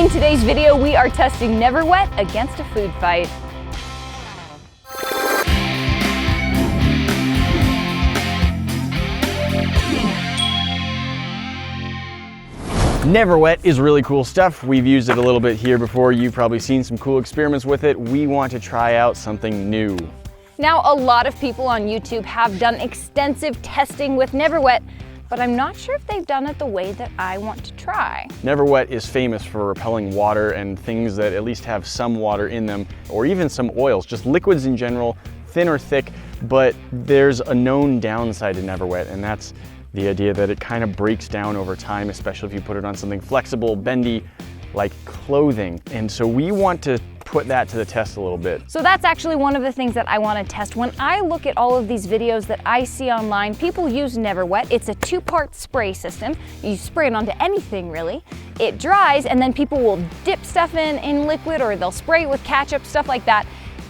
In today's video, we are testing NeverWet against a food fight. NeverWet is really cool stuff. We've used it a little bit here before. You've probably seen some cool experiments with it. We want to try out something new. Now, a lot of people on YouTube have done extensive testing with NeverWet, but I'm not sure if they've done it the way that I want to try. NeverWet is famous for repelling water and things that at least have some water in them, or even some oils, just liquids in general, thin or thick, but there's a known downside to NeverWet, and that's the idea that it kind of breaks down over time, especially if you put it on something flexible, bendy, like clothing. And so we want to put that to the test a little bit. So that's actually one of the things that I want to test. When I look at all of these videos that I see online, people use NeverWet. It's a two-part spray system. You spray it onto anything really. It dries and then people will dip stuff in liquid, or they'll spray it with ketchup, stuff like that.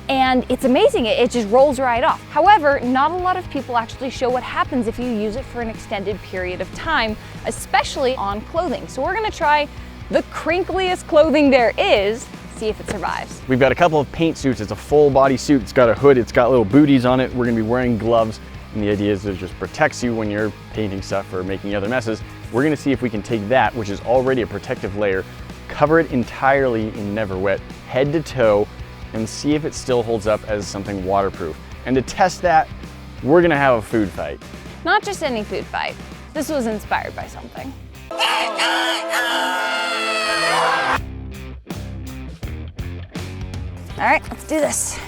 And it's amazing, it just rolls right off. However, not a lot of people actually show what happens if you use it for an extended period of time, especially on clothing. So we're gonna try the crinkliest clothing there is, see if it survives. We've got a couple of paint suits. It's a full body suit. It's got a hood, it's got little booties on it. We're gonna be wearing gloves, and the idea is that it just protects you when you're painting stuff or making other messes. We're gonna see if we can take that, which is already a protective layer, cover it entirely in NeverWet, head to toe, and see if it still holds up as something waterproof. And to test that, we're gonna have a food fight. Not just any food fight. This was inspired by something. All right, let's do this.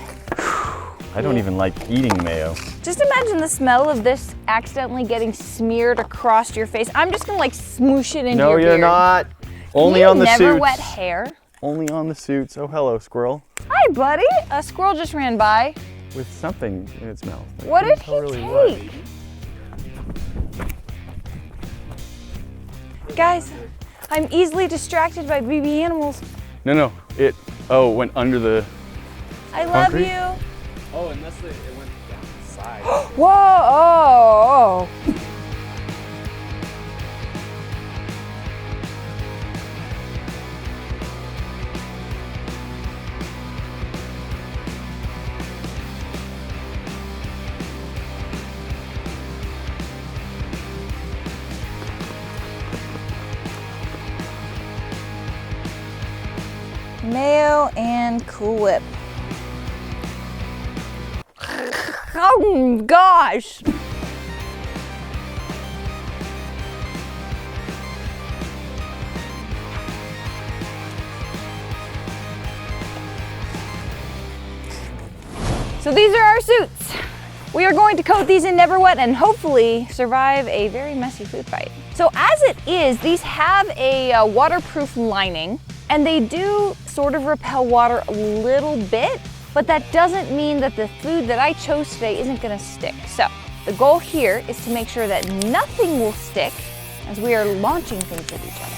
I don't even like eating mayo. Just imagine the smell of this accidentally getting smeared across your face. I'm just gonna like smoosh it into your beard. No, you're not. Only on the suits. NeverWet hair. Only on the suits. Oh, hello, squirrel. Hi, buddy. A squirrel just ran by. With something in its mouth. What did he take? Guys, I'm easily distracted by baby animals. No, it went under the I love concrete? you. Oh, unless it went down the side. Whoa, oh. Mayo and Cool Whip. Oh gosh! So these are our suits. We are going to coat these in NeverWet and hopefully survive a very messy food fight. So as it is, these have a waterproof lining, and they do sort of repel water a little bit, but that doesn't mean that the food that I chose today isn't gonna stick. So the goal here is to make sure that nothing will stick as we are launching things at each other.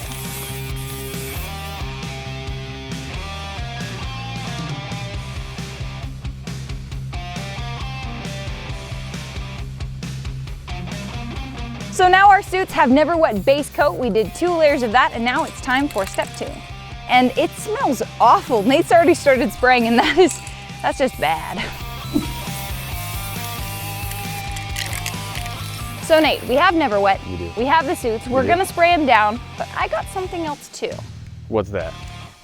So now our suits have NeverWet base coat. We did 2 layers of that, and now it's time for step 2. And it smells awful. Nate's already started spraying, and that's just bad. So Nate, we have NeverWet. You do. We have the suits. We're gonna spray them down, but I got something else too. What's that?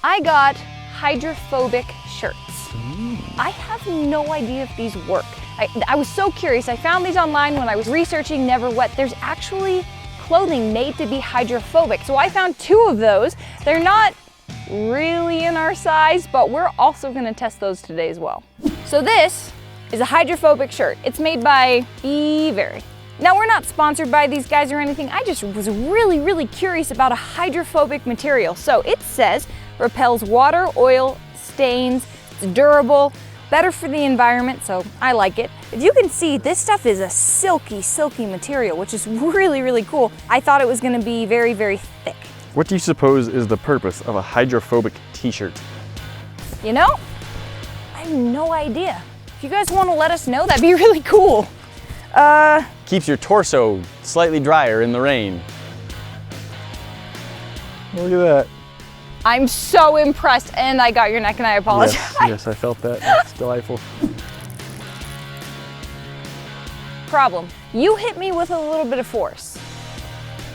I got hydrophobic shirts. I have no idea if these work. I was so curious. I found these online when I was researching NeverWet. There's actually clothing made to be hydrophobic. So I found 2 of those. They're not really in our size, but we're also gonna test those today as well. So this is a hydrophobic shirt. It's made by Very. Now we're not sponsored by these guys or anything. I just was really curious about a hydrophobic material. So it says repels water, oil, stains, it's durable, better for the environment, so I like it. If you can see, this stuff is a silky material, which is really cool. I thought it was gonna be very thick. What do you suppose is the purpose of a hydrophobic t-shirt? You know, I have no idea. If you guys wanna let us know, that'd be really cool. Keeps your torso slightly drier in the rain. Look at that. I'm so impressed, and I got your neck and I apologize. Yes, I felt that. It's delightful. Problem. You hit me with a little bit of force.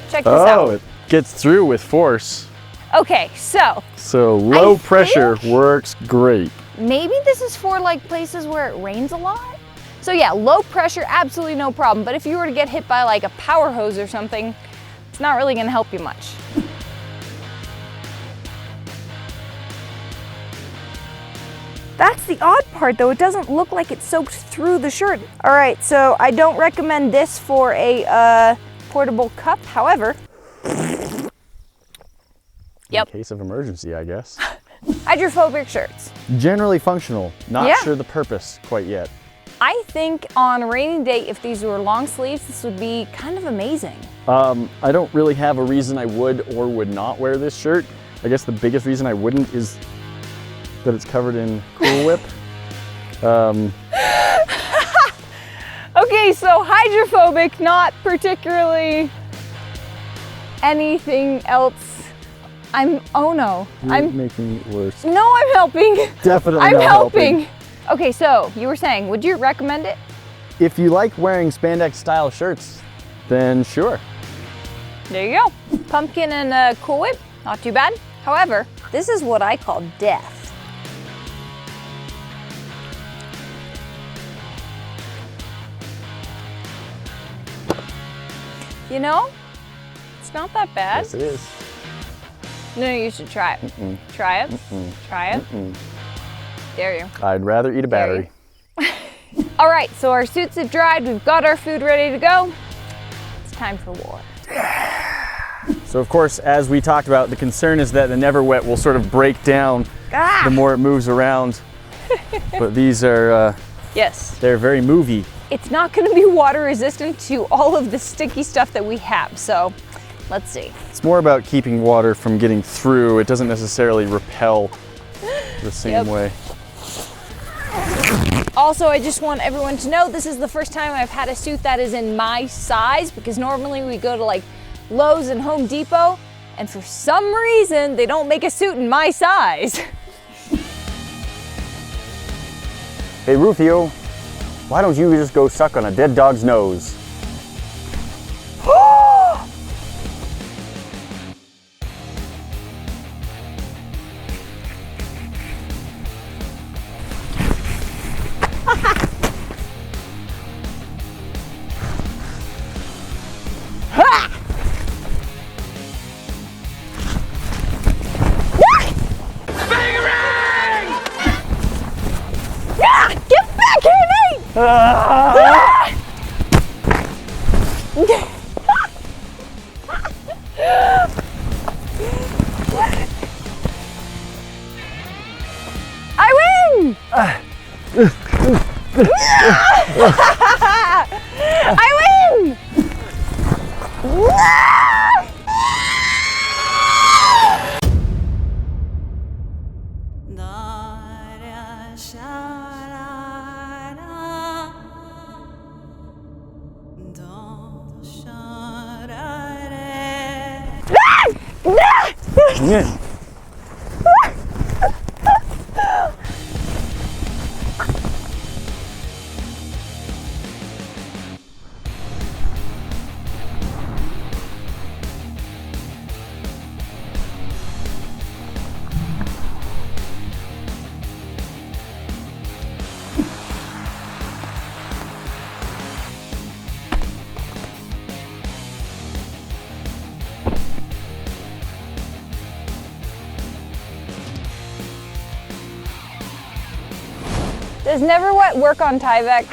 Check this out. Oh, it gets through with force. Okay, so low pressure works great. maybe this is for like places where it rains a lot. So yeah, low pressure, absolutely no problem. But if you were to get hit by like a power hose or something, it's not really gonna help you much. That's the odd part though, it doesn't look like it soaked through the shirt. All right, so I don't recommend this for a portable cup, however. Yep. In case of emergency, I guess. Hydrophobic shirts. Generally functional, not Yeah. sure the purpose quite yet. I think on a rainy day, if these were long sleeves, this would be kind of amazing. I don't really have a reason I would or would not wear this shirt. I guess the biggest reason I wouldn't is that it's covered in Cool Whip. Okay, so hydrophobic, not particularly anything else. Oh no. You're making it worse. No, I'm helping. Definitely I'm not helping. Okay, so you were saying, would you recommend it? If you like wearing spandex style shirts, then sure. There you go. Pumpkin and Cool Whip, not too bad. However, this is what I call death. You know, it's not that bad. Yes, it is. No, you should try it. Try it. Try it. Dare you. I'd rather eat a battery. All right, so our suits have dried. We've got our food ready to go. It's time for war. So of course, as we talked about, the concern is that the NeverWet will sort of break down the more it moves around. But these are, Yes. they're very movie. It's not gonna be water resistant to all of the sticky stuff that we have, so let's see. It's more about keeping water from getting through. It doesn't necessarily repel the same way. Also, I just want everyone to know this is the first time I've had a suit that is in my size, because normally we go to like Lowe's and Home Depot, and for some reason they don't make a suit in my size. Hey Rufio, why don't you just go suck on a dead dog's nose? Get back here, Nate! I win! I win! Yeah. Does NeverWet work on Tyvek?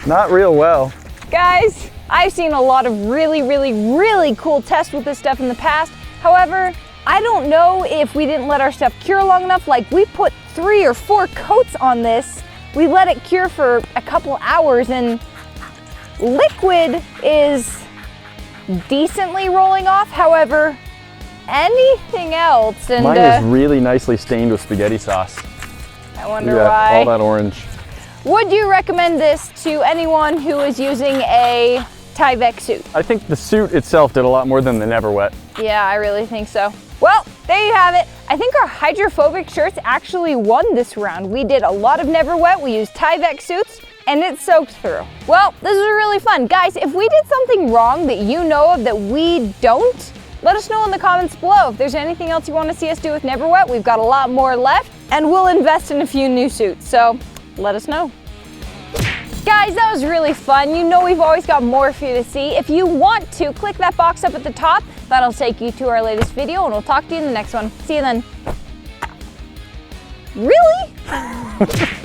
Not real well. Guys, I've seen a lot of really cool tests with this stuff in the past. However, I don't know if we didn't let our stuff cure long enough. Like, we put 3 or 4 coats on this. We let it cure for a couple hours, and liquid is decently rolling off. However, anything else, and Mine is really nicely stained with spaghetti sauce. I wonder Look at that, why. all that orange. Would you recommend this to anyone who is using a Tyvek suit? I think the suit itself did a lot more than the NeverWet. Yeah, I really think so. Well, there you have it. I think our hydrophobic shirts actually won this round. We did a lot of NeverWet, we used Tyvek suits, and it soaked through. Well, this was really fun. Guys, if we did something wrong that you know of that we don't, let us know in the comments below. If there's anything else you want to see us do with NeverWet, we've got a lot more left, and we'll invest in a few new suits, so let us know. Guys, that was really fun. You know we've always got more for you to see. If you want to, click that box up at the top. That'll take you to our latest video, and we'll talk to you in the next one. See you then. Really?